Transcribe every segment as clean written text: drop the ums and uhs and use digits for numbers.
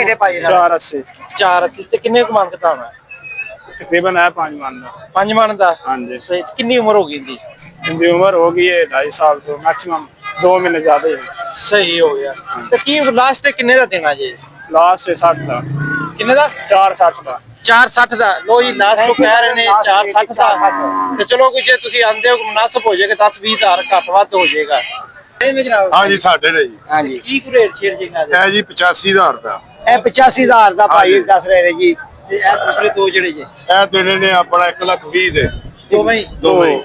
480 480 ਤੇ ਕਿੰਨੇ ਕੁ ਮਨ ਘਟਾਉਣਾ ਹੈ? ਤਕਰੀਬਨ ਹੈ 5 ਮਨ ਦਾ। 5 ਮਨ ਦਾ। ਹਾਂਜੀ ਸਹੀ। ਕਿੰਨੀ ਉਮਰ ਹੋ ਗਈ ਇਹਦੀ? ਇਹਦੀ ਉਮਰ ਹੋ ਗਈ ਹੈ 2.5 ਸਾਲ ਤੋਂ ਮੈਕਸਿਮਮ 2 ਮਹੀਨੇ ਜ਼ਿਆਦਾ ਹੀ। ਸਹੀ ਹੋ ਗਿਆ। ਤੇ ਕੀ ਲਾਸਟ ਕਿੰਨੇ ਦਾ ਦੇਣਾ ਜੀ? ਲਾਸਟ 60 ਦਾ। ਕਿੰਨੇ ਦਾ? 460 ਦਾ। 460 ਦਾ। ਲੋ ਜੀ ਲਾਸਟ ਕੋ ਕਹਿ ਰਹੇ ਨੇ 460 ਦਾ। ਤੇ ਚਲੋ ਜੇ ਤੁਸੀਂ ਆਂਦੇ ਹੋ ਮੁਨਾਸਬ ਹੋ ਜਾਏਗਾ 10-20 ਹਜ਼ਾਰ ਘੱਟ ਵੱਧ ਹੋ ਜਾਏਗਾ। हाँ जी साढ़े ने जी। हाँ जी। की रेट शेयर जी ना है जी 85,000 रुपया। ਇਹ 85000 ਦਾ ਭਾਈ ਦੱਸ ਰਹੇ ਨੇ ਜੀ। ਤੇ ਇਹ ਦੂਸਰੇ ਦੋ ਜਿਹੜੇ ਜੀ ਇਹ ਦੇਣੇ ਨੇ ਆਪਣਾ 1,20,000 ਦੇ ਦੋਵੇਂ ਹੀ। ਦੋਵੇਂ ਹੀ।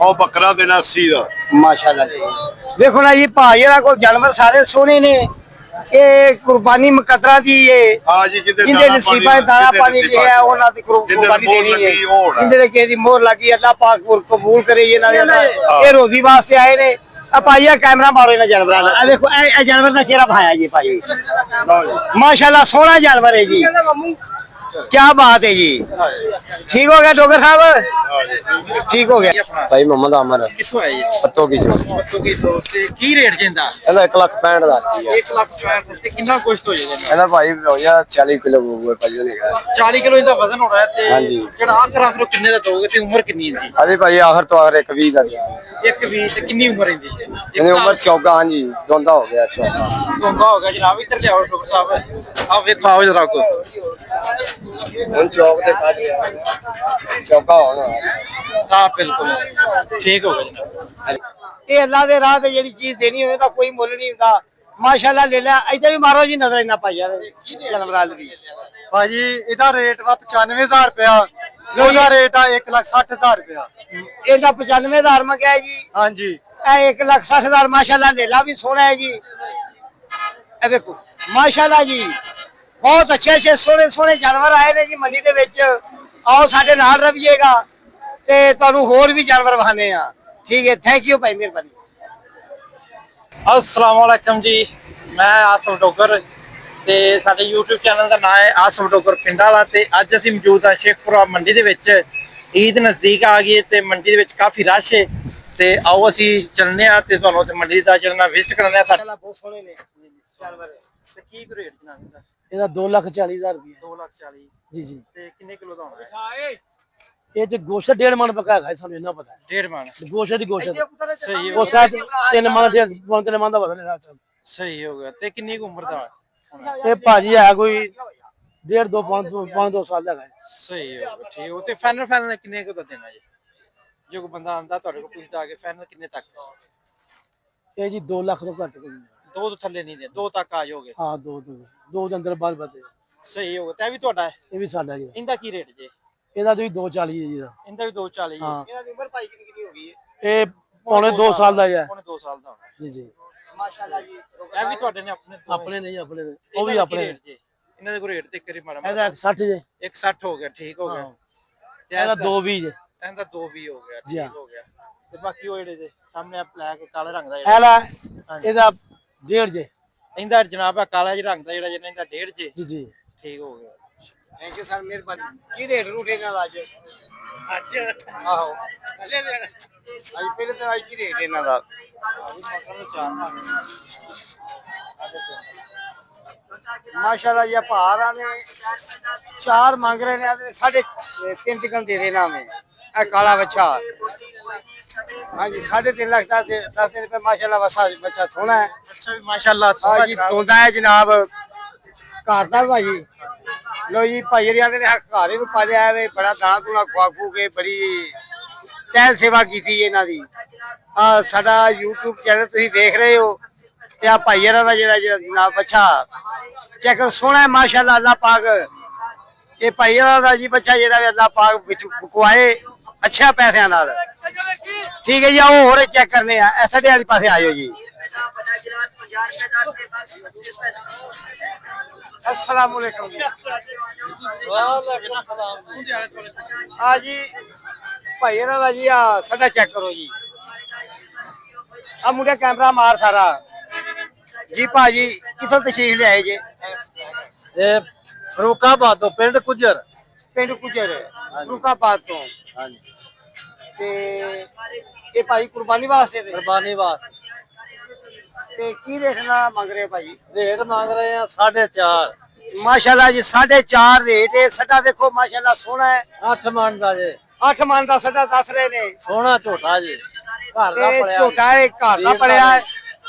ਉਹ ਬੱਕਰਾ ਦੇਣਾ 80 ਦਾ। ਮਾਸ਼ਾਅੱਲਾ ਜੀ। ਦੇਖੋ ਨਾ ਜੀ ਭਾਈ ਇਹਨਾਂ ਕੋਲ ਜਾਨਵਰ ਸਾਰੇ ਸੋਹਣੇ ਨੇ। ਇਹ ਕੁਰਬਾਨੀ ਮੁਕੱਦਰਾ ਦੀ ਇਹ हाँ जी ਜਿੰਦੇ ਨਸੀਬਾਂ ਦਾਣਾ ਪਾਣੀ ਲਿਆ ਉਹਨਾਂ ਦੀ ਕੁਰਬਾਨੀ ਦੇਣੀ ਹੈ। ਜਿੰਦੇ ਦੇ ਕਿਸੇ ਦੀ ਮੋਹਰ ਲੱਗੀ ਅੱਲਾਹ ਪਾਕ ਕਬੂਲ ਕਰੇ ਇਹਨਾਂ ਦੇ। ਇਹ ਰੋਜ਼ੀ ਵਾਸਤੇ ਆਏ ਨੇ। ਆ ਭਾਈਆ ਕੈਮਰਾ ਮਾਰੋ ਇਹਨਾਂ ਜਾਨਵਰਾਂ ਦਾ। ਇਹ ਦੇਖੋ ਇਹ ਜਾਨਵਰ ਦਾ ਚਿਹਰਾ ਭਾਇਆ ਜੀ ਭਾਈ। ਮਾਸ਼ਾਅੱਲਾ ਸੋਹਣਾ ਜਾਨਵਰ ਹੈ ਜੀ। क्या बात है जी। ठीक हो गया डॉक्टर साहब? ठीक हो गया। भाई मोहम्मद आमर कित्थों है ये? पत्तों की जो पत्तों की तो की रेट जिंदा? ਇਹਦਾ 1,65,000 1,65,000 ਤੇ ਕਿੰਨਾ ਗੋਸ਼ਤ ਹੋ ਜਾਏਗਾ? ਇਹਦਾ ਭਾਈ ਹੋ ਗਿਆ 40 ਕਿਲੋ ਹੋਊਗਾ ਭਾਈ ਉਹਨੇ ਕਿਹਾ 40 ਕਿਲੋ ਇਹਦਾ ਵਜ਼ਨ ਹੋਣਾ ਹੈ ਤੇ ਹਾਂਜੀ। ਜਿਹੜਾ ਆਖਰ ਕਿੰਨੇ ਦਾ ਦੋਗੇ ਤੇ ਉਮਰ ਕਿੰਨੀ ਇਹਦੀ? ਅਜੇ ਭਾਈ ਆਖਰ ਤੋਂ ਆਖਰ 1,20 ਦਾ ਦਿਆ। 1,20 ਤੇ ਕਿੰਨੀ ਉਮਰ ਇਹਦੀ? ਇਹਦੀ ਉਮਰ 14 ਹਾਂਜੀ ਦੋਂਦਾ ਹੋ ਗਿਆ 14 ਦੋਂਦਾ ਹੋ ਗਿਆ ਜਨਾਬ। ਇੱਧਰ ਲਿਆਓ ਡਾਕਟਰ ਸਾਹਿਬ। ਆਹ ਵੇਖੋ ਆਓ ਜਰਾ ਕੋ। ਹੁਣ ਚੌਕ ਤੇ ਕੱਢ ਗਿਆ ਚੌਕਾ ਹੋਣਾ। ਹਾਂ ਬਿਲਕੁਲ ਠੀਕ ਹੋ ਗਿਆ ਜਨਾਬ। ਇਹ ਅੱਲਾ ਦੇ ਰਾਹ ਤੇ ਜਿਹੜੀ ਚੀਜ਼ ਦੇਣੀ ਹੋਵੇ ਤਾਂ ਕੋਈ ਮੁੱਲ ਨਹੀਂ ਹੁੰਦਾ। ਮਾਸ਼ਾਅੱਲਾ ਲੈ ਲੈ। ਇੱਧਰ ਵੀ ਮਾਰੋ ਜੀ ਨਜ਼ਰ ਇੰਨਾ ਭਾਈਆ ਜਾਨਵਰਾਂ ਦੀ। ਭਾਜੀ ਇਹਦਾ ਰੇਟ ਵਾ 95,000 ਰੁਪਇਆ। ਉਹਦਾ ਰੇਟ ਆ 1,60,000 ਰੁਪਇਆ। ਇਹਦਾ 95,000 ਮੰਗਿਆ ਜੀ। ਹਾਂਜੀ ਇਹ 1,60,000 ਮਾਸ਼ਾਅੱਲਾ ਲੇਲਾ ਵੀ ਸੋਹਣਾ ਹੈ ਜੀ। ਇਹ ਦੇਖੋ ਮਾਸ਼ਾਅੱਲਾ ਜੀ ਬਹੁਤ ਅੱਛੇ ਸੋਹਣੇ ਸੋਹਣੇ ਜਾਨਵਰ ਆਏ ਨੇ ਜੀ ਮੰਡੀ ਦੇ ਵਿੱਚ। ਆਓ ਸਾਡੇ ਨਾਲ ਰਹੀਏਗਾ ਤੇ ਤੁਹਾਨੂੰ ਹੋਰ ਵੀ ਜਾਨਵਰ ਵਿਖਾਣੇ ਆ। ਠੀਕ ਹੈ ਥੈਂਕ ਯੂ ਭਾਈ ਮਿਹਰਬਾਨੀ। अस्सलाम वालेकुम जी। मैं आसफ डोगर ਤੇ ਸਾਡੇ YouTube ਚੈਨਲ ਦਾ ਨਾਮ ਹੈ ਆਸਫ ਡੋਗਰ ਪਿੰਡ ਵਾਲਾ। ਤੇ ਅੱਜ ਅਸੀਂ ਮੌਜੂਦ ਹਾਂ ਸ਼ੇਖਪੁਰਾ ਮੰਡੀ ਦੇ ਵਿੱਚ। ਈਦ ਨਜ਼ਦੀਕ ਆ ਗਈ ਤੇ ਮੰਡੀ ਦੇ ਵਿੱਚ ਕਾਫੀ ਰਸ਼ ਹੈ। ਤੇ ਆਓ ਅਸੀਂ ਚੱਲਨੇ ਆ ਤੇ ਤੁਹਾਨੂੰ ਉੱਥੇ ਮੰਡੀ ਦਾ ਜਿਹੜਾ ਵਿਜ਼ਿਟ ਕਰਾਉਂਦੇ ਆ। ਸਾਡੇ ਬਹੁਤ ਸੋਹਣੇ ਨੇ ਜਾਨਵਰ। ਤੇ ਕੀ ਰੇਟ ਜਨਾਬ ਇਹਦਾ? ਇਹਦਾ 2,40,000 ਰੁਪਏ। 2,40,000 ਜੀ ਜੀ। ਤੇ ਕਿੰਨੇ ਕਿਲੋ ਦਾ ਹੋਣਾ ਹੈ? ਇਹ ਚ ਗੋਸ਼ਤ 1.5 ਮਣ ਪਕਾ ਹੈਗਾ ਸਾਨੂੰ ਇੰਨਾ ਪਤਾ ਹੈ। 1.5 ਮਣ ਗੋਸ਼ਤ ਦੀ ਗੋਸ਼ਤ ਸਹੀ ਹੈ। ਉਹ ਸਾਥ 3 ਮਣ 3 ਮਣ ਦਾ ਵਜ਼ਨ ਹੈ ਸਾਥ। ਸਹੀ ਹੋ ਗਿਆ। ਤੇ ਕਿੰਨੀ ਕੁ ਉਮਰ ਦਾ? ਇਹ ਭਾਜੀ ਹੈ ਕੋਈ 1.5 ਸਾਲ ਦਾ ਹੈ। ਸਹੀ ਹੋ ਗਿਆ ਠੀਕ। ਉਹ ਤੇ ਫਾਈਨਲ ਕਿੰਨੇ ਕੁ ਦਾ ਦੇਣਾ ਜੀ? ਜੇ ਕੋਈ ਬੰਦਾ ਆਂਦਾ ਤੁਹਾਡੇ ਕੋਲ ਪੁੱਛਦਾ ਆ ਕੇ ਫਾਈਨਲ ਕਿੰਨੇ ਤੱਕ? ਇਹ ਜੀ 2 ਲੱਖ ਤੋਂ ਘੱਟ ਕੋਈ ਨਹੀਂ। 2 ਤੋਂ ਥੱਲੇ ਨਹੀਂ ਦੇ। 2 ਤੱਕ ਆ ਜਾਓਗੇ? ਹਾਂ 2 ਦੇ ਅੰਦਰ ਬਾਹਰ ਬਦੇ। ਸਹੀ ਹੋ ਗਿਆ। ਤੇ ਇਹ ਵੀ ਤੁਹਾਡਾ ਹੈ? ਇਹ ਵੀ ਸਾਡਾ ਜੀ। ਇਹਦਾ ਕੀ ਰੇਟ ਜੇ? ਇਹਦਾ ਵੀ 2,40 ਹੈ ਜੀ ਦਾ। ਇਹਦਾ ਵੀ 2,40 ਹੈ। ਹਾਂ। ਇਹਨਾਂ ਦੀ ਉਮਰ ਭਾਈ ਕਿੰਨੀ ਹੋ ਗਈ ਹੈ? ਇਹ ਪੌਣੇ 2 ਸਾਲ ਦਾ ਹੈ। ਪੌਣੇ 2 ਸਾਲ ਦਾ ਹੋਣਾ ਜੀ ਜੀ। ਮਾਸ਼ਾਅੱਲਾ ਜੀ। ਇਹ ਵੀ ਤੁਹਾਡੇ ਨੇ ਆਪਣੇ? ਆਪਣੇ ਨਹੀਂ ਆਪਣੇ ਉਹ ਵੀ ਆਪਣੇ। ਇਹਨਾਂ ਦੇ ਕੋਈ ਰੇਟ ਤੇ ਕਰੀ ਮਾੜਾ ਇਹਦਾ 160 ਜੇ। 160 ਹੋ ਗਿਆ ਠੀਕ ਹੋ ਗਿਆ। ਤੇ ਇਹਦਾ 2,20 ਜੇ। ਇਹਦਾ 2,20 ਹੋ ਗਿਆ ਜੀ ਠੀਕ ਹੋ ਗਿਆ। ਤੇ ਬਾਕੀ ਉਹ ਜਿਹੜੇ ਸਾਹਮਣੇ ਆ ਬਲੈਕ ਕਾਲੇ ਰੰਗ ਦਾ ਇਹ ਲੈ ਇਹਦਾ 1.5 ਜੇ। ਇਹਦਾ ਜਨਾਬ ਆ ਕਾਲਾ ਜਿਹਾ ਰੰਗ ਦਾ ਜਿਹੜਾ ਇਹਦਾ 1.5 ਜੇ। ਜੀ ਜੀ ਠੀਕ ਹੋ ਗਿਆ। ਥੈਂਕ ਯੂ ਸਰ ਮਿਹਰਬਾਨੀ। ਕੀ ਰੇਟ ਰੂਟ ਇਹਨਾਂ ਦਾ ਅੱਜ ਆਹੋ ਪਹਿਲੇ ਦਿਨ ਅੱਜ ਪਹਿਲੇ ਦਿਨ ਅੱਜ ਕੀ ਰੇਟ ਇਹਨਾਂ ਦਾ? माशाल्लाह ये पहाड़ा ने 4 मांग रहे ने 3.5 टिकन दे देना हमें। काला बच्चा हाँ जी 3.5 लाख 10 दिन पे माशाल्लाह बच्चा सोना है। अच्छा माशाल्लाह हाँ जी धोंदा है जनाब घर दा भाई। लो जी भाई ने घर ही पालिया है बड़ा दाना दूना खुआ खू के बड़ी टहल सेवा की थी इन्हां दी। साडा YouTube चैनल तुसीं देख रहे हो ਤੇ ਆ ਭਾਈਆਂ ਦਾ ਜਿਹੜਾ ਜਨਾਬ ਬੱਚਾ ਚੈੱਕ ਕਰੋ ਸੋਹਣਾ ਹੈ ਮਾਸ਼ਾਅੱਲਾ। ਅੱਲਾਹ ਪਾਕ ਇਹ ਭਾਈਆਂ ਦਾ ਜੀ ਬੱਚਾ ਜਿਹੜਾ ਅੱਲਾਹ ਪਾਕ ਵਿੱਚ ਬਕਵਾਏ ਅੱਛਾ ਪੈਸਿਆਂ ਨਾਲ। ਠੀਕ ਹੈ ਜੀ ਆਓ ਹੋਰ ਚੈੱਕ ਕਰਨੇ ਆ। ਐਸਡੇ ਵਾਲੀ ਪਾਸੇ ਆਇਓ ਜੀ। अस्सलाम वालेकुम जी। ਆ ਜੀ ਭਾਈਆਂ ਦਾ ਜੀ ਆ ਸਾਡਾ ਚੈੱਕ ਕਰੋ ਜੀ। ਆ ਮੁੰਡਾ ਕੈਮਰਾ ਮਾਰ ਸਾਰਾ जी। भाजी किथों तशरीफ ले आए जे? ਫਰੂਕਾਬਾਦ ਤੋਂ ਪਿੰਡ ਕੁਜਰ। पिंड गुजर फरूकाबाद तो। ते ये भाई कुर्बानी वास्ते ਕੁਰਬਾਨੀ ਵਾਸਤੇ ते की रेट ना मांग रहे भाई? ਰੇਟ ਮੰਗ ਰਹੇ ਆ 4.5। ਮਾਸ਼ਾਅੱਲਾ ਜੀ 4.5 ਰੇਟ ਹੈ। ਸਾਡਾ ਵੇਖੋ ਮਾਸ਼ਾਅੱਲਾ ਸੋਹਣਾ ਹੈ। 8 ਮਣ ਦਾ ਜੇ 8 ਮਣ ਦਾ ਸਾਡਾ ਦੱਸ ਰਹੇ ਨੇ ਸੋਹਣਾ ਝੋਟਾ ਜੇ ਘਰ ਦਾ ਤੇ ਪੜਿਆ ਝੋਟਾ ਹੈ, ਘਰ ਦਾ ਪੜਿਆ ਹੈ।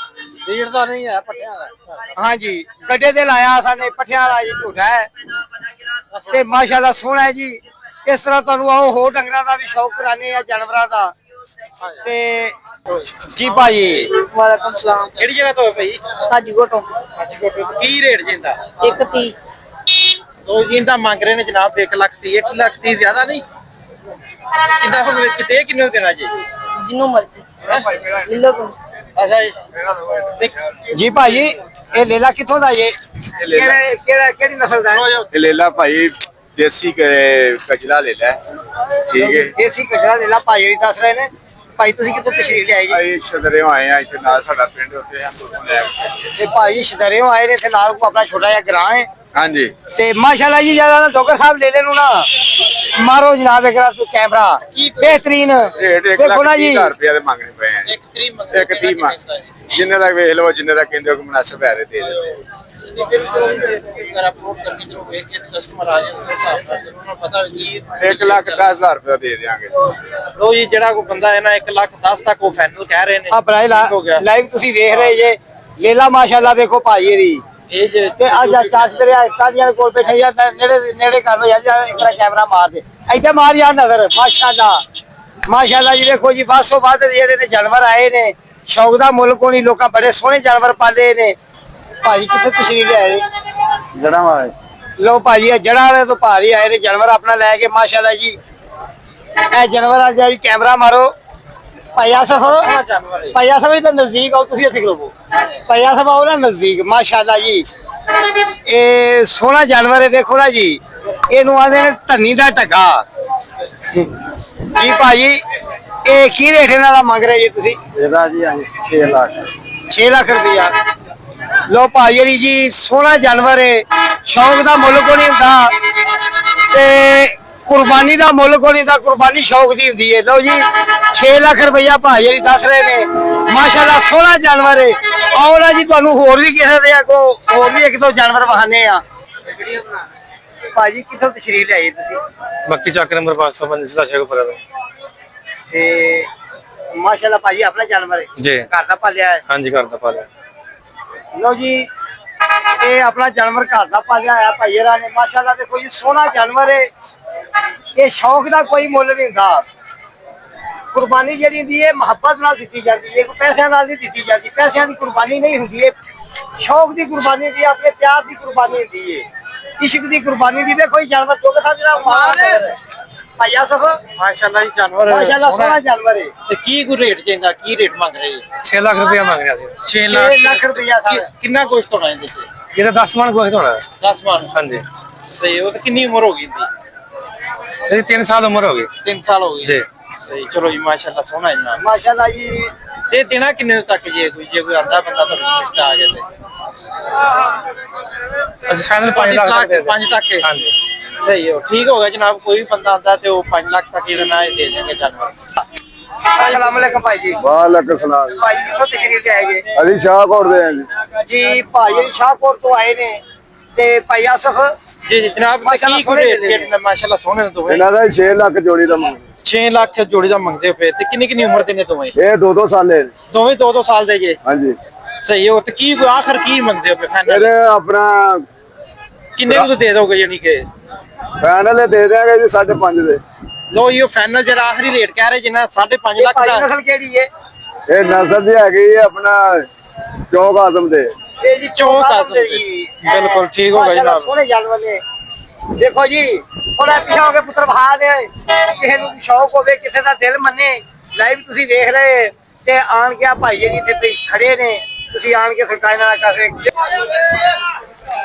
ਵੀਰ ਦਾ ਨਹੀਂ ਹੈ ਪੱਠਿਆਂ ਦਾ ਹਾਂਜੀ ਗੱਡੇ ਤੇ ਲਾਇਆ ਸਾਨੇ ਪੱਠਿਆਂ ਵਾਲਾ ਜੀ ਝੋਟਾ ਹੈ ਤੇ ਮਾਸ਼ਾਅੱਲਾ ਸੋਹਣਾ ਹੈ ਜੀ। ਇਸ ਤਰ੍ਹਾਂ ਤੁਹਾਨੂੰ ਆਓ ਹੋਰ ਡੰਗਰਾਂ ਦਾ ਵੀ ਸ਼ੌਕ ਕਰਾਣੇ ਆ ਜਾਨਵਰਾਂ ਦਾ ਤੇ ਜੀ ਭਾਈ। ਵਾਲੇਕੁਮ ਸਲਾਮ। ਕਿਹੜੀ ਜਗ੍ਹਾ ਤੋਂ ਹੈ ਭਾਈ? ਹਾਜੀ ਗੋਟੋ ਅੱਜ ਕੋਟੋ ਕੀ ਰੇਟ ਜਿੰਦਾ? 130 ਦੋ ਜਿੰਦਾ ਮੰਗ ਰਹੇ ਨੇ ਜਨਾਬ 1 ਲੱਖ 30। 1 ਲੱਖ 30 ਜ਼ਿਆਦਾ ਨਹੀਂ? ਕਿੰਨਾ ਹੋ ਗਿਆ ਕਿਤੇ ਕਿੰਨੇ ਦੇਣਾ ਜੀ? ਜਿੰਨੂੰ ਮਰਜ਼ੀ ਲੈ ਲਓ। ਅੱਛਾ ਜੀ ਜੀ ਭਾਈ ਇਹ ਲੇਲਾ ਕਿੱਥੋਂ ਦਾ ਜੇ ਕਿਹੜੀ ਨਸਲ ਦਾ ਹੈ? ਲੇਲਾ ਭਾਈ ਦੇਸੀ ਕਚਰਾ ਲੈ ਲੈ ਠੀਕ ਹੈ। ਦੇਸੀ ਕਚਰਾ ਲੇਲਾ ਭਾਈ ਜੀ ਦੱਸ ਰਹੇ ਨੇ। ਭਾਈ ਤੁਸੀਂ ਕਿੱਥੋਂ ਤਸ਼ਰੀਫ ਲਿਆਏ ਜੀ? ਭਾਈ ਸ਼ਦਰਿਓਂ ਆਏ ਆ ਇੱਥੇ ਨਾਲ ਸਾਡਾ ਪਿੰਡ ਉੱਤੇ ਹਮ ਤੋਂ ਲੈ ਕੇ ਤੇ ਭਾਈ ਸ਼ਦਰਿਓਂ ਆਏ ਨੇ ਤੇ ਨਾਲ ਕੋ ਆਪਣਾ ਛੋਟਾ ਜਿਹਾ ਗ੍ਰਾਂ ਹੈ ਹਾਂਜੀ ਤੇ ਮਾਸ਼ਾਅੱਲਾ ਜੀ ਜਿਆਦਾ ਨਾ ਡੋਗਰ ਸਾਹਿਬ ਲੈ ਲੈਣ ਨੂੰ ਨਾ ਮਾਰੋ ਜਨਾਬ ਇੱਕ ਤੂੰ ਕੈਮਰਾ ਬਿਹਤਰੀਨ ਰੇਟ 1 ਦੇਖੋ ਲੱਖ ਨਾ 30 ਜੀ। ਹਜ਼ਾਰ ਰੁਪਏ ਦੇ ਮੰਗਣੇ ਪਏ ਆ ਜੀ। 1 30 ਮੰਗ ਜਿੰਨੇ ਦਾ ਵੇਖ ਲਓ ਜਿੰਨੇ ਦਾ ਕਹਿੰਦੇ ਹੋ ਕਿ ਮੁਨਾਸਿਬ ਹੈ ਦੇ ਦਿੰਦੇ ਅਗਰ ਅਪਲੋਡ ਕਰਨੀ ਤੇ ਵੇਖ ਕੇ ਕਸਟਮਰ ਆ ਜਾਂਦੇ ਨੇ ਹਿਸਾਬ ਨਾਲ ਉਹਨਾਂ ਨੂੰ ਪਤਾ ਵੀ ਜੀ 1 ਲੱਖ 10 ਹਜ਼ਾਰ ਰੁਪਏ ਦੇ ਦੇਵਾਂਗੇ। ਲੋ ਜੀ ਜਿਹੜਾ ਕੋਈ ਬੰਦਾ ਹੈ ਨਾ 1 ਲੱਖ 10 ਤੱਕ ਉਹ ਫਾਈਨਲ ਕਹਿ ਰਹੇ ਨੇ। ਆ ਬਰਾਈ ਹੋ ਗਿਆ। ਲਾਈਵ ਤੁਸੀਂ ਵੇਖ ਰਹੇ ਜੇ ਲੇਲਾ ਮਾਸ਼ਾਅੱਲਾ ਵੇਖੋ ਭਾਈ ਦੀ ਇਹ ਜੇ ਤੇ ਅੱਜ ਚਾਚ ਦਰਿਆ ਇਸਤਾਦੀਆਂ ਕੋਲ ਬੈਠੇ ਜਾਂ ਨੇੜੇ ਨੇੜੇ ਕਰ ਲੋ ਯਾਰ ਇੱਕ ਕੈਮਰਾ ਮਾਰ ਦੇ ਇੱਥੇ ਮਾਰ ਯਾਰ ਨਜ਼ਰ ਮਾਸ਼ਾਅੱਲਾ ਮਾਸ਼ਾਅੱਲਾ ਜੀ ਦੇਖੋ ਜੀ ਬਾਸੋ ਬਾਦ ਜਿਹੜੇ ਨੇ ਜਾਨਵਰ ਆਏ ਨੇ ਸ਼ੌਕ ਦਾ ਮੁੱਲ ਕੋਈ ਲੋਕਾਂ ਬੜੇ ਸੋਹਣੇ ਜਾਨਵਰ ਪਾਲੇ ਨੇ। ਭਾਈ ਕਿੱਥੇ ਤਸ਼ਰੀਫ ਲਿਆਏ? ਜੜਾ ਮਾਰ ਲੋ ਭਾਜੀ ਇਹ ਜੜਾ ਵਾਲੇ ਤੋਂ ਭਾਰੀ ਆਏ ਨੇ ਜਾਨਵਰ ਆਪਣਾ ਲੈ ਕੇ ਮਾਸ਼ਾਅੱਲਾ ਜੀ। ਇਹ ਜਾਨਵਰ ਆ ਜੀ ਕੈਮਰਾ ਮਾਰੋ ਭਾਈ ਆਸਫ ਭਾਈ ਆਸਫ ਇਧਰ ਨਜ਼ਦੀਕ ਆਓ ਤੁਸੀਂ ਇੱਥੇ ਖਲੋਵੋ। ਭਾਈ ਆਸਫ ਆਓ ਨਾ ਨਜ਼ਦੀਕ ਮਾਸ਼ਾਅੱਲਾ ਜੀ। ਇਹ ਸੋਹਣਾ ਜਾਨਵਰ ਹੈ ਵੇਖੋ ਨਾ ਜੀ। ਇਹਨੂੰ ਆਂਦੇ ਨੇ ਧੰਨੀ ਦਾ ਟੱਕਾ ਜੀ ਭਾਜੀ। ਇਹ ਕੀ ਰੇਟ ਇਹਨਾਂ ਦਾ ਮੰਗ ਰਹੇ ਜੀ ਤੁਸੀਂ? ਇਹਦਾ ਜੀ 6 ਲੱਖ 6 ਲੱਖ ਰੁਪਇਆ। ਲੋ ਭਾਈ ਜੀ ਸੋਹਣਾ ਜਾਨਵਰ ਹੈ ਸ਼ੌਕ ਦਾ ਮੁੱਲ ਕੋ ਨਹੀਂ ਹੁੰਦਾ ਤੇ ਕੁਰਬਾਨੀ ਦਾ ਮੁੱਲ ਕੋ ਨਹੀਂ ਹੁੰਦਾ। ਕੁਰਬਾਨੀ ਸ਼ੌਕ ਦੀ ਹੁੰਦੀ ਹੈ। ਲੋ ਜੀ 6 ਲੱਖ ਰੁਪਇਆ ਭਾਈ ਜੀ ਦੱਸ ਰਹੇ ਨੇ ਮਾਸ਼ਾਅੱਲਾ ਸੋਹਣਾ ਜਾਨਵਰ ਹੈ। ਆਓ ਨਾ ਜੀ ਤੁਹਾਨੂੰ ਹੋਰ ਵੀ ਕਿਸੇ ਦੇ ਕੋ ਹੋਰ ਵੀ ਇੱਕ ਦੋ ਜਾਨਵਰ ਵਹਾਨੇ ਆ। ਭਾਜੀ ਕਿੱਥੋਂ ਤਸ਼ਰੀਫ ਲਿਆਏ ਤੁਸੀਂ? ਮੱਕੀ ਚੱਕ ਨੰਬਰ 505 ਜ਼ਿਲ੍ਹਾ ਸ਼ੇਖੂਪੁਰਾ ਦਾ ਤੇ ਮਾਸ਼ਾਅੱਲਾ ਭਾਜੀ ਆਪਣਾ ਜਾਨਵਰ ਹੈ ਜੀ। ਘਰ ਦਾ ਪਾਲਿਆ ਹੈ? ਹਾਂਜੀ ਘਰ ਦਾ ਪਾਲਿਆ। ਲੋ ਜੀ ਇਹ ਆਪਣਾ ਜਾਨਵਰ ਘਰ ਦਾ ਪਾਲਿਆ ਹੋਇਆ ਭਾਈਰਾ ਨੇ ਮਾਸ਼ਾਅੱਲਾ ਦੇਖੋ ਜੀ ਸੋਹਣਾ ਜਾਨਵਰ ਹੈ। ਇਹ ਸ਼ੌਕ ਦਾ ਕੋਈ ਮੁੱਲ ਨਹੀਂ ਹੁੰਦਾ। ਕੁਰਬਾਨੀ ਜਿਹੜੀ ਹੁੰਦੀ ਹੈ ਮੁਹੱਬਤ ਨਾਲ ਦਿੱਤੀ ਜਾਂਦੀ ਹੈ ਕੋਈ ਪੈਸਿਆਂ ਨਾਲ ਨਹੀਂ ਦਿੱਤੀ ਜਾਂਦੀ। ਪੈਸਿਆਂ ਦੀ ਕੁਰਬਾਨੀ ਨਹੀਂ ਹੁੰਦੀ ਹੈ ਸ਼ੌਕ ਦੀ ਕੁਰਬਾਨੀ ਹੁੰਦੀ ਹੈ ਆਪਣੇ ਪਿਆਰ ਦੀ ਕੁਰਬਾਨੀ ਹੁੰਦੀ ਹੈ ਇਸ਼ਕ ਦੀ ਕੁਰਬਾਨੀ ਦੀ। ਦੇਖੋ ਇਹ ਜਾਨਵਰ ਜੋ ਕਿ ਜਿਹੜਾ ਮਾਰ ਭਾਈਆ ਸਫ ਮਾਸ਼ਾਅੱਲਾ ਜੀ ਜਾਨਵਰ ਮਾਸ਼ਾਅੱਲਾ ਸੋਹਣਾ ਜਾਨਵਰ ਹੈ। ਤੇ ਕੀ ਕੋਈ ਰੇਟ ਜਿੰਦਾ ਕੀ ਰੇਟ ਮੰਗ ਰਹੇ ਜੀ? 6 ਲੱਖ ਰੁਪਇਆ ਮੰਗ ਰਿਹਾ ਸੀ। 6 6 ਲੱਖ ਰੁਪਇਆ ਸਰ। ਕਿੰਨਾ ਕੁਛ ਹੋਣਾ ਇਹਦੇ ਚ? ਇਹਦਾ 10 ਮਣ ਗੋਹੇ ਹੋਣਾ 10 ਮਣ। ਹਾਂਜੀ। ਸਹੀ ਉਹ ਤਾਂ ਕਿੰਨੀ ਉਮਰ ਹੋ ਗਈ ਇਹਦੀ? ਇਹਦੀ 3 ਸਾਲ ਉਮਰ ਹੋ ਗਈ 3 ਸਾਲ ਹੋ ਗਏ ਜੀ। ਸਹੀ ਚਲੋ ਜੀ ਮਾਸ਼ਾਅੱਲਾ ਸੋਹਣਾ ਹੈ ਜਨਾਬ। ਮਾਸ਼ਾਅੱਲਾ ਜੀ ਤੇ ਦੇਣਾ ਕਿੰਨੇ ਤੱਕ ਜੇ ਕੋਈ ਆਂਦਾ ਬੰਦਾ ਤੁਹਾਨੂੰ ਰਿਸ਼ਤਾ ਆ ਗਿਆ ਤੇ ਅਸੀਂ ਫਾਈਨਲ 5 ਲੱਖ ਤੱਕ ਦੇ 5 ਤੱਕ ਹੈ। ਹਾਂਜੀ। ਸਹੀ ਹੋ ਠੀਕ ਹੋਗਾ ਜਨਾਬ। ਕੋਈ ਵੀ ਬੰਦਾ ਆਂਦਾ ਤੇ ਉਹ 5 ਲੱਖ ਤੱਕ ਜਿਹੜਾ ਨਾ ਇਹ ਦੇ ਦੇਣਗੇ ਜਾਨਵਰ। अस्सलाम वालेकुम भाई जी। ਵਾਲੇਕੁਮ ਸਲਾਮ। भाई कितों तशरीफ ले आए ਅਸੀਂ ਸ਼ਾਹਕੋਟ ਦੇ ਹਾਂ ਜੀ। जी भाई शाहपुर तो आए ने ते भाई आसफ ਜੀ ਜੀ ਜਨਾਬ ਮਾਸ਼ਾਅੱਲਾ ਕੀ ਸੋਹਣੇ ਰੇਟ ਦੇ ਨੇ? ਮਾਸ਼ਾਅੱਲਾ ਸੋਹਣੇ ਨੇ ਦੋਵੇਂ। ਇਹਨਾਂ ਦਾ 6 ਲੱਖ ਜੋੜੀ ਦਾ ਮੰਗ 6 ਲੱਖ ਜੋੜੀ ਦਾ ਮੰਗਦੇ ਪਏ ਤੇ ਕਿੰਨੀ ਕਿੰਨੀ ਉਮਰ ਦੇ ਨੇ ਦੋਵੇਂ? ਇਹ 2-2 ਸਾਲੇ ਦੋਵੇਂ 2-2 ਸਾਲ ਦੇ ਜੇ। ਹਾਂਜੀ। ਸਹੀ ਹੋ ਤੇ ਕੀ ਆਖਰ ਕੀ ਮੰਗਦੇ ਹੋ ਫਾਈਨਲ? ਇਹਦੇ ਆਪਣਾ ਕਿੰਨੇ ਕੁ ਦੇ ਦੋਗੇ ਯਾਨੀ ਕਿ? ਫਾਈਨਲ ਦੇ ਦਿਆਂਗੇ ਜੀ 5.5 ਦੇ। ਲੋ ਇਹ ਫਾਈਨਲ ਜਿਹੜਾ ਆਖਰੀ ਰੇਟ ਕਹਿ ਰਹੇ ਜਿੰਨਾ 5.5 ਲੱਖ भाई ਦਾ। नस्ल केड़ी है? ਇਹ ਨਸਲ ਦੀ ਹੈਗੀ ਹੈ ਆਪਣਾ ਚੌਕ ਆਜ਼ਮ ਦੇ। ये जी चौक चौक आदम आदम दे। जी। बिल्कुल ठीक होगा माशाअल्लाह, जनाब। सोहने जानवर ने देखो जी थोड़ा पिछा हो के पुत्र भा ने ਕਿਸੇ ਨੂੰ ਸ਼ੌਕ ਹੋਵੇ ਕਿਸੇ ਦਾ ਦਿਲ ਮੰਨੇ ਲਾਈਵ ਤੁਸੀਂ ਵੇਖ ਰਹੇ ਤੇ ਆਣ ਕੇ ਆ ਭਾਈ ਜੀ ਇੱਥੇ ਖੜੇ ਨੇ ਤੁਸੀਂ ਆਣ ਕੇ ਸਰਕਾਰੀ ਨਾਲ ਕਰ ਰਹੇ।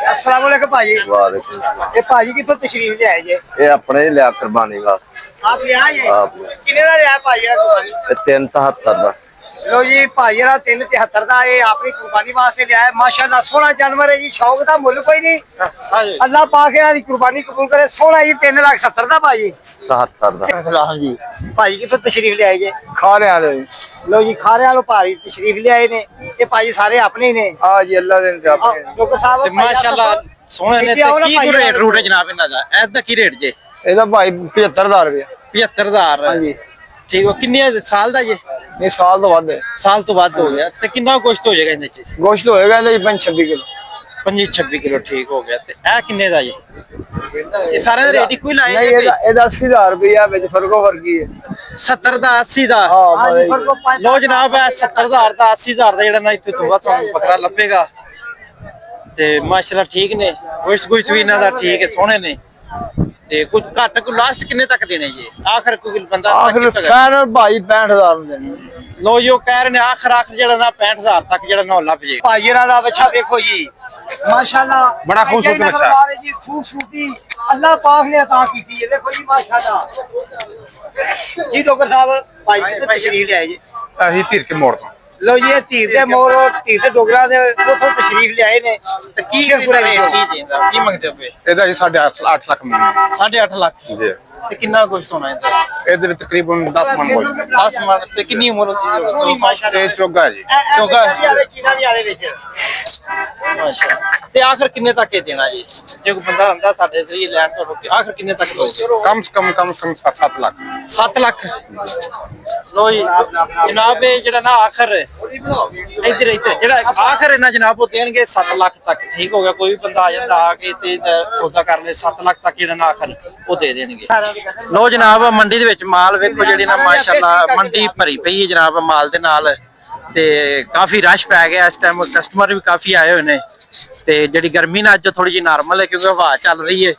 अस्सलाम वालेकुम भाई। ਵਾਲੇਕੁਮ ये भाजी कितों तशरीफ ले आए जे? ਇਹ ਆਪਣੇ ਹੀ ਲਿਆ ਕੁਰਬਾਨੀ ਵਾਸਤੇ। आप ले आए आप। कितने का लिया भाई यार कुर्बानी? ਇਹ 373 ਦਾ। लो जी भाई यार 373 ਦਾ ਇਹ ਆਪਣੀ ਕੁਰਬਾਨੀ ਵਾਸਤੇ ਲਿਆ ਹੈ ਮਾਸ਼ਾਅੱਲਾ ਸੋਹਣਾ ਜਾਨਵਰ ਹੈ ਜੀ ਸ਼ੌਕ ਦਾ ਮੁੱਲ ਕੋਈ ਨਹੀਂ। ਹਾਂਜੀ ਅੱਲਾਹ ਪਾਕ ਇਹਨਾਂ ਦੀ ਕੁਰਬਾਨੀ ਕਬੂਲ ਕਰੇ। ਸੋਹਣਾ ਜੀ 3,70,000 ਦਾ ਭਾਜੀ। 77 ਦਾ। ਸਲਾਮ ਜੀ ਭਾਈ ਕਿੱਥੋਂ ਤਸ਼ਰੀਫ ਲਿਆਏ ਜੇ? ਖਾਣੇ ਵਾਲੇ ਜੀ। ਲੋ ਜੀ ਖਾਰੇ ਵਾਲੋ ਭਾਈ ਤਸ਼ਰੀਫ ਲਿਆਏ ਨੇ ਇਹ ਭਾਈ ਸਾਰੇ ਆਪਣੇ ਹੀ ਨੇ। ਆ ਜੀ ਅੱਲਾ ਦੇ ਡਾਕਟਰ ਸਾਹਿਬ ਤੇ ਮਾਸ਼ਾਅੱਲਾ ਸੋਹਣੇ ਨੇ ਇੱਥੇ ਆਓ ਨਾ ਤੇ ਕੀ ਭਾਈ ਰੇਟ ਰੂਟ ਹੈ ਜਨਾਬ ਇਹਨਾਂ ਦਾ ਇਸ ਦਾ ਕੀ ਰੇਟ ਜੇ ਇਹਦਾ ਭਾਈ 75000 ਰੁਪਏ 75000 ਹਾਂਜੀ ਠੀਕ ਹੋ ਕਿੰਨੇ ਸਾਲ ਦਾ ਜੇ ਇਹ ਸਾਲ ਤੋਂ ਵੱਧ ਹੈ ਸਾਲ ਤੋਂ ਵੱਧ ਹੋ ਗਿਆ ਤੇ ਕਿੰਨਾ ਗੋਸ਼ਤ ਹੋ ਜਾਏਗਾ ਇਹਦੇ ਚ ਗੋਸ਼ਤ ਹੋਏਗਾ ਇਹਦੇ 26 ਕਿਲੋ 25-26 ਕਿਲੋ ਠੀਕ ਹੋ ਗਿਆ ਤੇ ਇਹ ਕਿੰਨੇ ਦਾ ਜੀ ਇਹ ਸਾਰੇ ਦਾ ਰੇਟ ਇੱਕੋ ਹੀ ਲਾਇਆ ਨਹੀਂ ਜੀ ਇਹਦਾ 80000 ਰੁਪਏ ਵਿੱਚ ਫਰਕੋ ਫਰਕੀ ਹੈ 70 ਦਾ 80 ਦਾ ਹਾਂ ਹਾਂਜੀ ਭਾਈ ਫਰਕੋ ਪੰਜ ਲੋ ਜਨਾਬ ਇਹ 70000 ਦਾ 80000 ਦਾ ਜਿਹੜਾ ਨਾ ਇੱਥੇ ਤੋਂ ਬਾਅਦ ਤੁਹਾਨੂੰ ਬੱਕਰਾ ਲੱਭੇਗਾ ਤੇ ਮਾਸ਼ਾਅੱਲਾ ਠੀਕ ਨੇ ਗੋਸ਼ਤ ਵੀ ਇਹਨਾਂ ਦਾ ਠੀਕ ਹੈ ਸੋਹਣੇ ਨੇ ਤੇ ਕੁਝ ਘੱਟ ਕੋ ਲਾਸਟ ਕਿੰਨੇ ਤੱਕ ਦੇਣੇ ਜੀ ਆਖਰ ਕੋਈ ਬੰਦਾ ਆਖਰ ਫਾਈਨਲ ਭਾਈ 65000 ਨੂੰ ਦੇਣੀ ਲੋ ਜੋ ਕਹਿ ਰਹੇ ਨੇ ਆਖਰ ਜਿਹੜਾ ਨਾ 65000 ਤੱਕ ਜਿਹੜਾ ਨਾ ਉਹ ਲੱਭ ਜੇ ਭਾਈਰਾਂ ਦਾ ਬੱਚਾ ਵੇਖੋ ਜੀ ਮਾਸ਼ਾਅੱਲਾ ਬੜਾ ਖੂਬਸੂਰਤ ਬੱਚਾ। ਜੀ ਖੂਬਸੂਰਤੀ ਅੱਲਾਹ ਪਾਕ ਨੇ عطا ਕੀਤੀ ਹੈ ਵੇਖੋ ਜੀ ਮਾਸ਼ਾਅੱਲਾ ਜੀ ਡਾਕਟਰ ਸਾਹਿਬ ਭਾਈ ਕਿਤੇ ਤਸ਼ਰੀਫ ਲਿਆਏ ਜੀ ਅਸੀਂ ਧੀਰ ਕੇ ਮੋੜ ਤੋਂ ਲੋ ਜੀ ਇਹ ਧੀਰ ਦੇ ਮੋਰ ਧੀਰ ਦੇ ਡੋਗਰਾ ਦੇ ਉਥੋਂ ਤਸ਼ਰੀਫ ਲਿਆਏ ਨੇ ਤੇ ਕੀ ਪੂਰਾ ਰੇਟ ਕੀ ਦੇਂਦਾ ਕੀ ਮੰਗਦੇ ਪਏ ਇਹਦਾ ਜੀ 8.5 ਲੱਖ ਮੰਗਦੇ 8.5 ਲੱਖ ਜੀ ਤੇ ਕਿੰਨਾ ਗੋਸ਼ਤ ਹੋਣਾ ਇਹਦਾ ਇਹਦੇ ਵਿੱਚ ਤਕਰੀਬਨ 10 ਮਣ ਗੋਸ਼ਤ 10 ਮਣ ਤੇ ਕਿੰਨੀ ਉਮਰ ਹੁੰਦੀ ਮਾਸ਼ਾਅੱਲਾ ਇਹ ਚੋਗਾ ਜੀ ਚੋਗਾ। ਚੀਨਾ ਵੀ ਆਲੇ ਵਿੱਚ ਮਾਸ਼ਾ ਤੇ ਆਖਰ ਕਿੰਨੇ ਤੱਕ ਇਹ ਦੇਣਾ ਜੀ ਜੇ ਕੋਈ ਬੰਦਾ ਆਂਦਾ ਸਾਡੇ ਤੋਂ ਇਹ ਲੈਣ ਤੋਂ ਰੁਕ ਕੇ ਆਖਰ ਕਿੰਨੇ ਤੱਕ ਦੋਗੇ ਕਮ ਸੇ ਕਮ 7 ਲੱਖ 7 ਲੱਖ ਲੋ ਜੀ ਜਨਾਬ ਇਹ ਜਿਹੜਾ ਨਾ ਆਖਰ ਇੱਧਰ ਜਿਹੜਾ ਆਖਰ ਇਹਨਾਂ ਜਨਾਬ ਉਹ ਦੇਣਗੇ 7 ਲੱਖ ਤੱਕ ਠੀਕ ਹੋ ਗਿਆ ਕੋਈ ਵੀ ਬੰਦਾ ਆ ਜਾਂਦਾ ਆ ਕੇ ਤੇ ਸੌਦਾ ਕਰ ਲੈ 7 ਲੱਖ ਤੱਕ ਜਿਹੜਾ ਨਾ ਆਖਰ ਉਹ ਦੇ ਦੇਣਗੇ ਲੋ ਜਨਾਬ ਮੰਡੀ ਦੇ ਵਿੱਚ ਮਾਲ ਵੇਖੋ ਜਿਹੜੀ ਨਾ ਮਾਸ਼ਾਅੱਲਾ ਮੰਡੀ ਭਰੀ ਪਈ ਹੈ ਜਨਾਬ ਮਾਲ ਦੇ ਨਾਲ ਤੇ ਕਾਫੀ ਰਸ਼ ਪੈ ਗਿਆ ਇਸ ਟਾਈਮ ਕਸਟਮਰ ਵੀ ਕਾਫੀ ਆਏ ਹੋਏ ਨੇ ਤੇ ਜਿਹੜੀ ਗਰਮੀ ਨਾਲ ਅੱਜ ਥੋੜੀ ਜਿਹੀ ਨਾਰਮਲ ਹੈ ਕਿਉਂਕਿ ਹਵਾ ਚੱਲ ਰਹੀ ਹੈ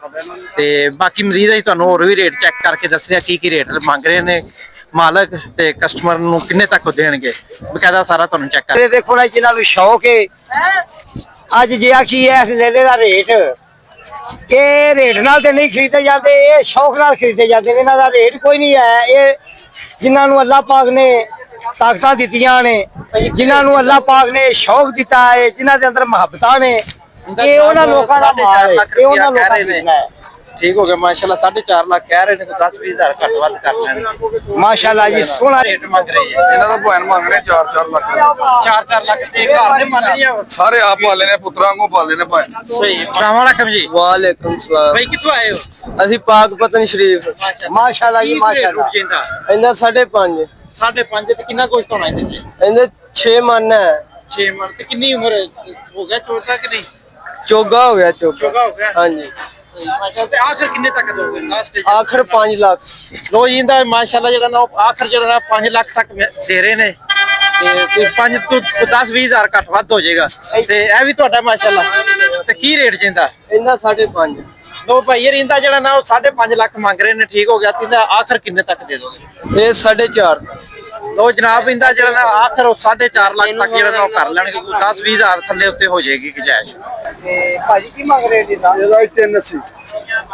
ਤੇ ਬਾਕੀ ਮਜ਼ੀਦ ਅਸੀਂ ਤੁਹਾਨੂੰ ਹੋਰ ਵੀ ਰੇਟ ਚੈੱਕ ਕਰਕੇ ਦੱਸ ਰਿਹਾ ਕੀ ਰੇਟ ਮੰਗ ਰਹੇ ਨੇ ਮਾਲਕ ਤੇ ਕਸਟਮਰ ਨੂੰ ਕਿੰਨੇ ਤੱਕ ਦੇਣਗੇ ਬਕਾਇਦਾ ਸਾਰਾ ਤੁਹਾਨੂੰ ਚੈੱਕ ਕਰ ਇਹ ਦੇਖੋ ਨਾ ਜਿਹਨਾਂ ਨੂੰ ਸ਼ੌਕ ਹੈ ਅੱਜ ਜੇ ਆਖੀ ਹੈ ਇਸ ਲੇਲੇ ਦਾ ਰੇਟ ਇਹ ਰੇਟ ਨਾਲ ਤੇ ਨਹੀਂ ਖਰੀਦੇ ਜਾਂਦੇ ਇਹ ਸ਼ੌਕ ਨਾਲ ਖਰੀਦੇ ਜਾਂਦੇ ਨੇ ਇਹਨਾਂ ਦਾ ਰੇਟ ਕੋਈ ਨਹੀਂ ਹੈ ਇਹ ਜਿਨ੍ਹਾਂ ਨੂੰ ਅੱਲਾਹ ਪਾਕ ਨੇ ਤਾਕਤਾਂ ਦਿੱਤੀਆਂ ਨੇ ਜਿਨ੍ਹਾਂ ਨੂੰ ਅੱਲਾਹ ਪਾਕ ਨੇ ਸ਼ੌਕ ਦਿੱਤਾ ਹੈ ਜਿਨ੍ਹਾਂ ਦੇ ਅੰਦਰ ਮੁਹੱਬਤਾਂ ਨੇ ਇਹ ਉਹਨਾਂ ਲੋਕਾਂ ਦਾ ਮਾਲ ਹੈ ਇਹ ਉਹਨਾਂ ਲੋਕਾਂ ਦਾ ਠੀਕ ਹੋ ਗਿਆ ਮਾਸ਼ਾਅੱਲਾ 4.5 ਲੱਖ ਕਹਿ ਰਹੇ ਨੇ ਤਾਂ 10-20 ਹਜ਼ਾਰ ਘੱਟ ਵੱਧ ਕਰ ਲੈਣਗੇ ਮਾਸ਼ਾਅੱਲਾ ਜੀ ਸੋਹਣਾ ਰੇਟ ਮੰਗ ਰਹੇ ਹੈ ਇਹਨਾਂ ਦਾ ਭੈਣ ਮੰਗ ਰਹੇ 4 ਲੱਖ 4-4 ਲੱਖ ਤੇ ਘਰ ਦੇ ਮੰਨ ਲਿਆ ਸਾਰੇ ਆਪ ਪਾਲੇ ਨੇ ਪੁੱਤਰਾਂ ਕੋ ਪਾਲੇ ਨੇ ਭਾਈ ਸਹੀ ਸਲਾਮ ਅਲੈਕਮ ਜੀ ਵਾਲੇਕੁਮ ਸਲਾਮ ਭਾਈ ਕਿੱਥੋਂ ਆਏ ਹੋ ਅਸੀਂ ਪਾਕ ਪਤਨ ਸ਼ਰੀਫ ਮਾਸ਼ਾਅੱਲਾ ਜੀ ਮਾਸ਼ਾਅੱਲਾ ਜਿੰਦਾ ਇਹਦਾ 5.5 5.5 ਤੇ ਕਿੰਨਾ ਕੁਛ ਹੋਣਾ ਇਹਦੇ ਚ ਇਹਦੇ 6 ਮਨ ਹੈ 6 ਮਣ ਤੇ ਕਿੰਨੀ ਉਮਰ ਹੋ ਗਿਆ ਚੋਦਾ ਕਿ ਨਹੀਂ ਚੋਗਾ ਹੋ ਗਿਆ ਚੋਗਾ ਚੋਗਾ ਹੋ ਗਿਆ ਹਾਂਜੀ ਮਾਸ਼ਾਅੱਲਾ ਤੇ ਆਖਰ ਕਿੰਨੇ ਤੱਕ ਦੋਗੇ ਲਾਸਟ ਆਖਰ 5 ਲੱਖ ਲੋ ਜੀ ਇਹਦਾ ਮਾਸ਼ਾਅੱਲਾ ਜਿਹੜਾ ਨਾ ਉਹ ਆਖਰ ਜਿਹੜਾ ਨਾ 5 ਲੱਖ ਤੱਕ ਦੇ ਰਹੇ ਨੇ ਤੇ ਕੋਈ 5 ਤੋਂ 10-20 ਹਜ਼ਾਰ ਘੱਟ ਵੱਧ ਹੋ ਜਾਏਗਾ ਤੇ ਇਹ ਵੀ ਤੁਹਾਡਾ ਮਾਸ਼ਾਅੱਲਾ ਤੇ ਕੀ ਰੇਟ ਜਿੰਦਾ ਇਹਦਾ 5.5 ਲੋ ਭਾਈ ਇਹ ਰਿੰਦਾ ਜਿਹੜਾ ਨਾ ਉਹ 5.5 ਲੱਖ ਮੰਗ ਰਹੇ ਨੇ ਠੀਕ ਹੋ ਗਿਆ ਤੇ ਇਹਦਾ ਆਖਰ ਕਿੰਨੇ ਤੱਕ ਦੇ ਦੋਗੇ ਇਹ 4.5 ਲੋ ਜਨਾਬ ਇਹਦਾ ਜਿਹੜਾ ਨਾ ਆਖਰ ਉਹ 4.5 ਲੱਖ ਤੱਕ ਜਿਹੜਾ ਨਾ ਉਹ ਕਰ ਲੈਣਗੇ 10-20 ਹਜ਼ਾਰ ਥੱਲੇ ਉੱਤੇ ਹੋ ਜਾਏਗੀ ਗੁੰਜਾਇਸ਼ ਤੇ ਭਾਜੀ ਕੀ ਮੰਗ ਰਹੇ ਜੀ ਦਾ ਇਹਦਾ 380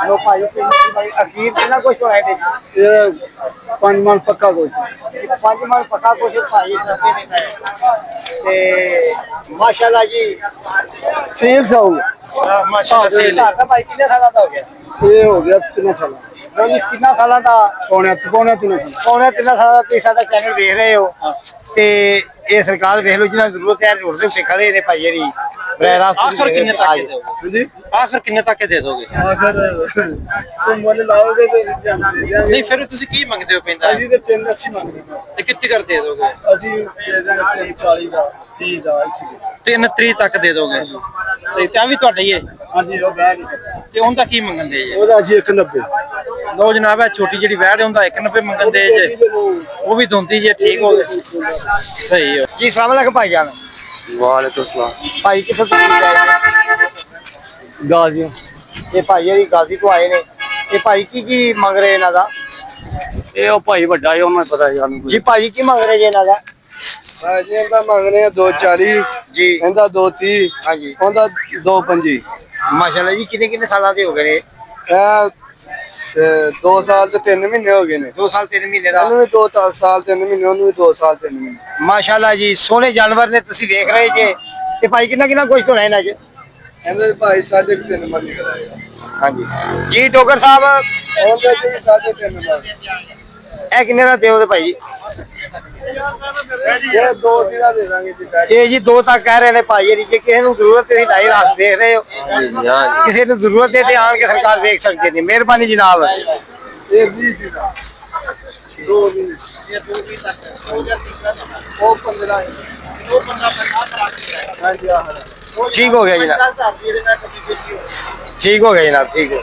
ਲੋ ਭਾਜੀ ਭਾਈ ਅਖੀਰ ਕਿੰਨਾ ਕੁਛ ਹੋਇਆ ਇਹਦੇ ਇਹ 5 ਮਨ ਪੱਕਾ ਕੋਈ 5 ਮਨ ਪਕਾ ਕੁਛ ਭਾਈ ਕਰਦੇ ਨੇ ਤੇ ਮਾਸ਼ਾਅੱਲਾ ਜੀ ਸੇਲ ਜਾਊ ਮਾਸ਼ਾਅੱਲਾ ਸੇਲ ਘਰ ਦਾ ਭਾਈ ਕਿੰਨੇ ਸਾਲਾਂ ਦਾ ਹੋ ਗਿਆ ਇਹ ਹੋ ਗਿਆ 3 ਸਾਲ ਲੋ ਜੀ ਕਿੰਨਾ ਸਾਲਾਂ ਦਾ ਪੌਣੇ 3 ਸਾਲ ਪੌਣੇ 3 ਸਾਲਾਂ ਦਾ ਤੁਸੀਂ ਸਾਡਾ ਚੈਨਲ ਦੇਖ ਰਹੇ ਹੋ ਤੇ ਇਹ ਸਰਕਾਰ ਵੇਖ ਲਓ ਜਿਹਨਾਂ ਨੂੰ ਜ਼ਰੂਰਤ ਹੈ ਰੋਡ ਦੇ ਉੱਤੇ ਖੜੇ ਨੇ ਭਾਈ ਜੀ ਆਖਰ ਕਿੰਨੇ ਤੱਕ ਦੇ ਦੋਗੇ ਜੀ ਆਖਰ ਕਿੰਨੇ ਤੱਕ ਦੇ ਦੋਗੇ ਆਖਰ ਤੁਮ ਮੁੱਲ ਲਾਓਗੇ ਤੇ ਜਾਂਦੇ ਦੇ ਨਹੀਂ ਫਿਰ ਤੁਸੀਂ ਕੀ ਮੰਗਦੇ ਹੋ ਪੈਂਦਾ ਅਸੀਂ ਤੇ 380 ਮੰਗਦੇ ਹਾਂ ਤੇ ਕਿੱਥੇ ਕਰ ਦੇ ਦੋਗੇ ਅਸੀਂ ਦੇ ਦਾਂਗੇ 40 ਦਾ 30 ਦਾ 3 ਤੱਕ ਦੇ ਦੋਗੇ ਸਹੀ ਤੇ ਆ ਵੀ ਤੁਹਾਡਾ ਹੀ ਹੈ ਹਾਂਜੀ ਉਹ ਬੈਠ ਨਹੀਂ ਤੇ ਉਹਦਾ ਕੀ ਮੰਗਣ ਦੇ ਜੀ ਉਹਦਾ ਅਸੀਂ 190 ਲੋ ਜਨਾਬ ਇਹ ਛੋਟੀ ਜਿਹੜੀ ਵੈੜ ਉਹਦਾ 190 ਮੰਗਣ ਦੇ ਜੇ ਉਹ ਵੀ ਦੁੰਦੀ ਜੇ ਠੀਕ ਹੋ ਗਏ ਸਹੀ ਹੈ ਜੀ ਸਲਾਮ ਅਲੈਕੁਮ ਭਾਈ ਜਾਨ ਵਾਲੇਕੁਮ ਸਲਾਮ ਭਾਈ ਕਿੱਥੋਂ ਤੁਸੀਂ ਆਏ ਗਾਜ਼ੀ ਇਹ ਭਾਈ ਜੀ ਗਾਜ਼ੀ ਤੋਂ ਆਏ ਨੇ ਇਹ ਭਾਈ ਕੀ ਮੰਗ ਰਹੇ ਇਹਨਾਂ ਦਾ ਇਹ ਉਹ ਭਾਈ ਵੱਡਾ ਹੈ ਉਹਨਾਂ ਨੂੰ ਪਤਾ ਹੈ ਸਾਨੂੰ ਜੀ ਭਾਜੀ ਕੀ ਮੰਗ ਰਹੇ ਜੀ ਇਹਨਾਂ ਦਾ ਭਾਜੀ ਇਹਦਾ ਮੰਗਨੇ ਆ 240 ਜੀ ਇਹਦਾ 230 ਹਾਂਜੀ ਉਹਦਾ 225 ਮਾਸ਼ਾਅੱਲਾ ਜੀ ਕਿੰਨੇ ਸਾਲਾਂ ਦੇ ਹੋ ਗਏ ਨੇ ਇਹ 2 ਸਾਲ ਤੇ 3 ਮਹੀਨੇ ਹੋ ਗਏ ਨੇ 2 ਸਾਲ 3 ਮਹੀਨੇ ਦਾ ਇਹਨੂੰ ਵੀ 2 ਸਾਲ 3 ਮਹੀਨੇ ਉਹਨੂੰ ਵੀ 2 ਸਾਲ 3 ਮਹੀਨੇ ਮਾਸ਼ਾਅੱਲਾ ਜੀ ਸੋਹਣੇ ਜਾਨਵਰ ਨੇ ਤੁਸੀਂ ਦੇਖ ਰਹੇ ਜੇ ਤੇ ਭਾਈ ਕਿੰਨਾ ਗੋਸ਼ਤ ਹੋਣਾ ਇਹਨਾਂ 'ਚ ਇਹਦੇ ਭਾਈ 3.5 ਮਰਜ਼ੀ ਕਰਾਏਗਾ ਹਾਂਜੀ ਜੀ ਡੋਗਰ ਸਾਹਿਬ ਉਹਦਾ ਜੀ 3.5 ਮਰਜ਼ੀ ਇਹ ਕਿੰਨੇ ਦਾ ਦਿਓ ਤੇ ਭਾਈ ਇਹ ਦੋ ਜਿਹੜਾ ਦੇ ਦਾਂਗੇ ਇਹ ਜੀ 2 ਤੱਕ ਕਹਿ ਰਹੇ ਨੇ ਭਾਈ ਜੀ ਜੇ ਕਿਸੇ ਨੂੰ ਜ਼ਰੂਰਤ ਹੈ 2.5 ਲੱਖ ਦੇਖ ਰਹੇ ਹੋ ਕਿਸੇ ਨੂੰ ਜ਼ਰੂਰਤ ਹੈ ਤੇ ਆਣ ਕੇ ਸਰਕਾਰ ਵੇਖ ਸਕਦੀ ਨੇ ਮਿਹਰਬਾਨੀ ਜਨਾਬ ਇਹ 20 ਸੀ ਦਾ 2 20 ਉਹ 15 ਹਾਂਜੀ ਠੀਕ ਹੋ ਗਿਆ ਜਨਾਬ ਠੀਕ ਹੋ ਗਿਆ ਜਨਾਬ ਠੀਕ ਹੋ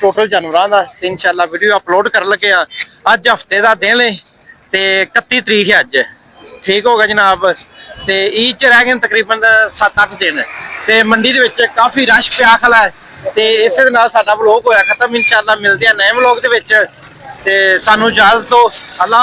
ਟੋਟਲ ਜਾਨਵਰਾਂ ਦਾ ਇਨਸ਼ਾਅੱਲਾ ਵੀਡੀਓ ਅਪਲੋਡ ਕਰਨ ਲੱਗੇ ਆ ਅੱਜ ਹਫਤੇ ਦਾ ਦਿਨ ਹੈ ਤੇ 31 ਤਰੀਕ ਹੈ ਅੱਜ ਠੀਕ ਹੋ ਗਿਆ ਜਨਾਬ ਤੇ ਈਦ ਚ ਰਹਿ ਗਏ ਤਕਰੀਬਨ 7-8 ਦਿਨ ਤੇ ਮੰਡੀ ਦੇ ਵਿੱਚ ਕਾਫੀ ਰਸ਼ ਪਿਆ ਖਲਾ ਹੈ ਤੇ ਇਸੇ ਦੇ ਨਾਲ ਸਾਡਾ ਵਲੋਗ ਹੋਇਆ ਖਤਮ ਇਨਸ਼ਾਅੱਲਾ ਮਿਲਦੇ ਆ ਨਵੇਂ ਵਲੋਗ ਦੇ ਵਿੱਚ ਤੇ ਸਾਨੂੰ ਇਜਾਜ਼ਤ ਦਿਓ ਅੱਲਾ